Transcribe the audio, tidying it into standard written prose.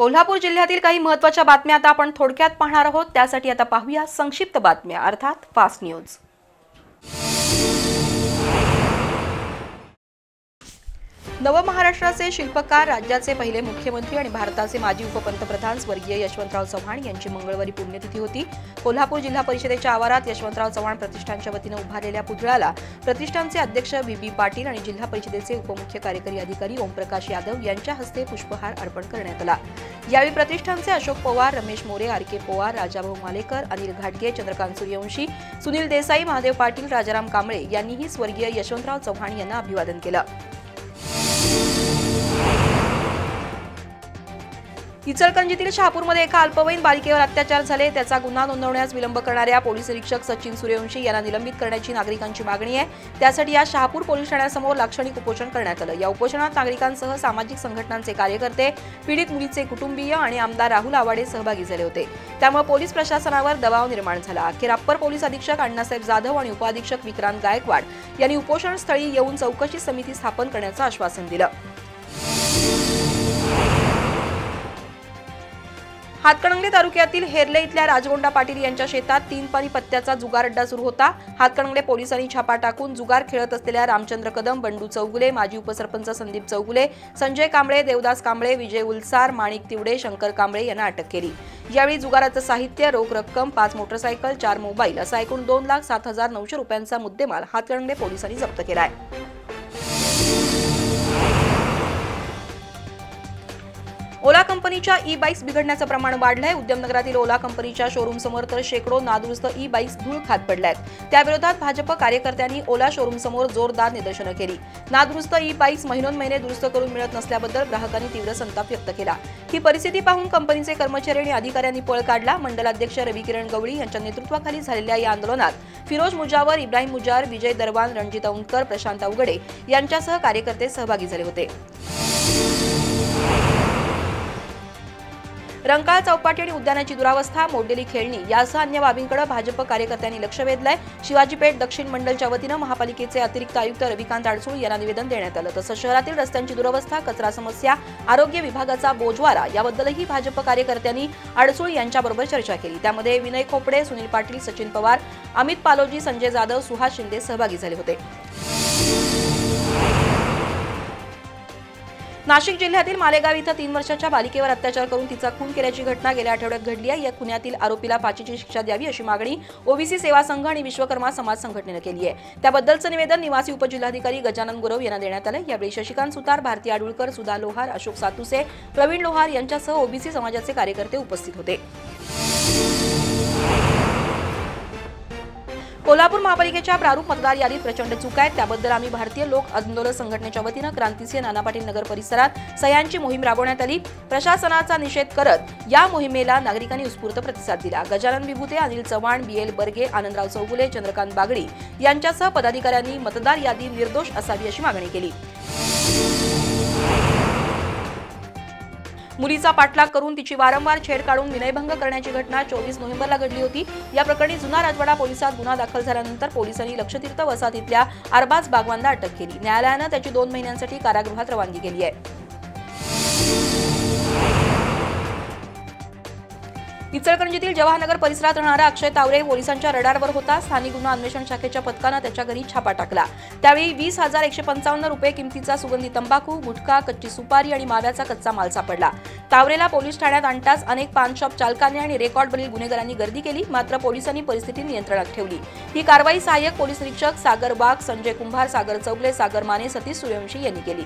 कोल्हापूर जिल्ह्यातील काही महत्त्वाच्या बातम्या आता आपण थोडक्यात पाहणार आहोत। त्यासाठी आता पाहूया संक्षिप्त बातम्या अर्थात फास्ट न्यूज। नवमहाराष्ट्राचे शिल्पकार, राज्याचे पहिले मुख्यमंत्री आणि भारताचे माजी उपपंतप्रधान स्वर्गीय यशवंतराव चव्हाण यांची मंगळवारी पुण्यतिथी होती। कोल्हापूर जिल्हा परिषदेच्या आवारात यशवंतराव चव्हाण प्रतिष्ठानच्या वतीने उभारलेल्या पुतळ्याला प्रतिष्ठानचे अध्यक्ष बी पाटील आणि जिल्हा परिषदेचे उपमुख्य कार्यकारी अधिकारी ओमप्रकाश यादव यांच्या हस्ते पुष्पहार अर्पण करण्यात आला। यावेळी प्रतिष्ठानचे अशोक पवार, रमेश मोरे, आर.के. पवार, राजाभाऊ मालेकर, अनिल घाटगे, चंद्रकांत सूर्यवंशी, सुनील देसाई, महादेव पाटील, राजाराम कांबळे यांनीही स्वर्गीय यशवंतराव चव्हाण यांना अभिवादन केलं। इचलकरंजीतील शहापूरमध्ये एका अल्पवयीन बालिकेवर अत्याचार झाले, त्याचा गुन्हा नोंदवण्यास विलंब करणाऱ्या पोलीस निरीक्षक सचिन सूर्यवंशी यांना निलंबित करण्याची नागरिकांची मागणी आहे। त्यासाठी या शहापूर पोलीस ठाण्यासमोर लाक्षणिक उपोषण करण्यात आलं। या उपोषणात नागरिकांसह सामाजिक संघटनांचे कार्यकर्ते, पीडित मुलीचे कुटुंबीय आणि आमदार राहुल आवाडे सहभागी झाले होते। त्यामुळे पोलीस प्रशासनावर दबाव निर्माण झाला। अखेर अप्पर पोलीस अधीक्षक अण्णासाहेब जाधव आणि उपअधीक्षक विक्रांत गायकवाड यांनी उपोषणस्थळी येऊन चौकशी समिती स्थापन करण्याचं आश्वासन दिलं। हातकणंगले तालुक्यातील हेरले इथल्या राजगोंडा पाटील यांच्या शेतात 3 पाणी पत्त्याचा जुगार अड्डा सुरू होता। हातकणंगले पोलिसांनी छापा टाकून जुगार खेळत असलेल्या रामचंद्र कदम, बंडू चौगुले, माजी उपसरपंच संदीप चौगुले, संजय कांबळे, देवदास कांबळे, विजय उलसार, माणिक तिवडे, शंकर कांबळे यांना अटक केली। यावेळी जुगाराचं साहित्य, रोख रक्कम, 5 मोटरसायकल, 4 मोबाईल असा एकूण 2,07,900 रुपयांचा मुद्देमाल हातकणंगले पोलिसांनी जप्त केलाय। ओला कंपनीच्या ई-बाईक्स बिघडण्याचं प्रमाण वाढलंय। उद्यमनगरातील ओला कंपनीच्या शोरूम समोर तर शेकडो नादुरुस्त ई-बाईक्स धूळ खात पडल्यात। त्याविरोधात भाजप कार्यकर्त्यांनी ओला शोरूम समोर जोरदार निदर्शनं केली। नादुरुस्त ई-बाईक्स महिनोन्महिने दुरुस्त करून मिळत नसल्याबद्दल ग्राहकांनी तीव्र संताप व्यक्त केला। ही परिस्थिती पाहून कंपनीचे कर्मचारी आणि अधिकाऱ्यांनी पळ काढला। मंडलाध्यक्ष रविकिरण गवळी यांच्या नेतृत्वाखाली झालेल्या या आंदोलनात फिरोज मुजावर, इब्राहिम मुजार, विजय दरवान, रणजित औंधकर, प्रशांत अवघडे यांच्यासह कार्यकर्ते सहभागी झाले होते। रंकाळ चौपाटी आणि उद्यानाची दुरावस्था, मोडलेली खेळणी यासह अन्य बाबींकडे भाजप कार्यकर्त्यांनी लक्ष वेधलंय। शिवाजीपेठ दक्षिण मंडलच्या वतीनं महापालिकेचे अतिरिक्त आयुक्त रविकांत अडसूळ यांना निवेदन देण्यात आलं। तसंच शहरातील रस्त्यांची दुरावस्था, कचरा समस्या, आरोग्य विभागाचा बोजवारा याबद्दलही भाजप कार्यकर्त्यांनी अडसूळ यांच्याबरोबर चर्चा केली। त्यामध्ये विनय खोपडे, सुनील पाटील, सचिन पवार, अमित पालोजी, संजय जाधव, सुहास शिंदे सहभागी झाले होते। नाशिक जिल्ह्यातील मालेगाव इथं 3 वर्षाच्या बालिकेवर अत्याचार करून तिचा खून केल्याची घटना गेल्या आठवड्यात घडली आहे। या खुनातील आरोपीला फाशीची शिक्षा द्यावी अशी मागणी ओबीसी सेवा संघ आणि विश्वकर्मा समाज संघटनेनं केली आहे। त्याबद्दलचं निवेदन निवासी उपजिल्हाधिकारी गजानन गुरव यांना देण्यात आलं। यावेळी शशिकांत सुतार, भारती आडुळकर, सुधा लोहार, अशोक सातुसे, प्रवीण लोहार यांच्यासह ओबीसी समाजाचे कार्यकर्ते उपस्थित होते। कोल्हापूर महापालिकेच्या प्रारूप मतदार यादीत प्रचंड चूक आहेत, त्याबद्दल आम्ही भारतीय लोक आंदोलन संघटनेच्या वतीनं क्रांतिसिंह नाना पाटील नगर परिसरात सह्यांची मोहीम राबवण्यात आली। प्रशासनाचा निषेध करत या मोहिमेला नागरिकांनी उत्स्फूर्त प्रतिसाद दिला। गजानन विभूते, अनिल चव्हाण, बीएल बर्गे, आनंदराव चौगुले, चंद्रकांत बागडी यांच्यासह पदाधिकाऱ्यांनी मतदार यादी निर्दोष असावी अशी मागणी केली। मुलीचा पाठलाग करून तिची वारंवार छेड काढून विनयभंग करण्याची घटना 24 नोव्हेंबरला घडली होती। या प्रकरणी जुना राजवाडा पोलिसात गुन्हा दाखल झाल्यानंतर पोलिसांनी लक्षतीर्थ वसाहतीतल्या अरबाज बागवानला अटक केली। न्यायालयानं त्याची 2 महिन्यांसाठी कारागृहात रवानगी केली आहे। इचलकरंजीतील जवाहरनगर परिसरात राहणारा अक्षय तावरे पोलिसांच्या रडारवर होता। स्थानिक गुन्हा अन्वेषण शाखेच्या पथकानं त्याच्या घरी छापा टाकला। त्यावेळी 20,155 रुपये किमतीचा सुगंधी तंबाखू, गुटखा, कच्ची सुपारी आणि माव्याचा कच्चा माल सापडला। तावरेला पोलीस ठाण्यात आणताच अनेक पान शॉप चालकांनी आणि रेकॉर्डवरील गुन्हेगारांनी गर्दी केली, मात्र पोलिसांनी परिस्थिती नियंत्रणात ठेवली। ही कारवाई सहाय्यक पोलीस निरीक्षक सागर वाघ, संजय कुंभार, सागर चौगले, सागर माने, सतीश सूर्यवंशी यांनी केली।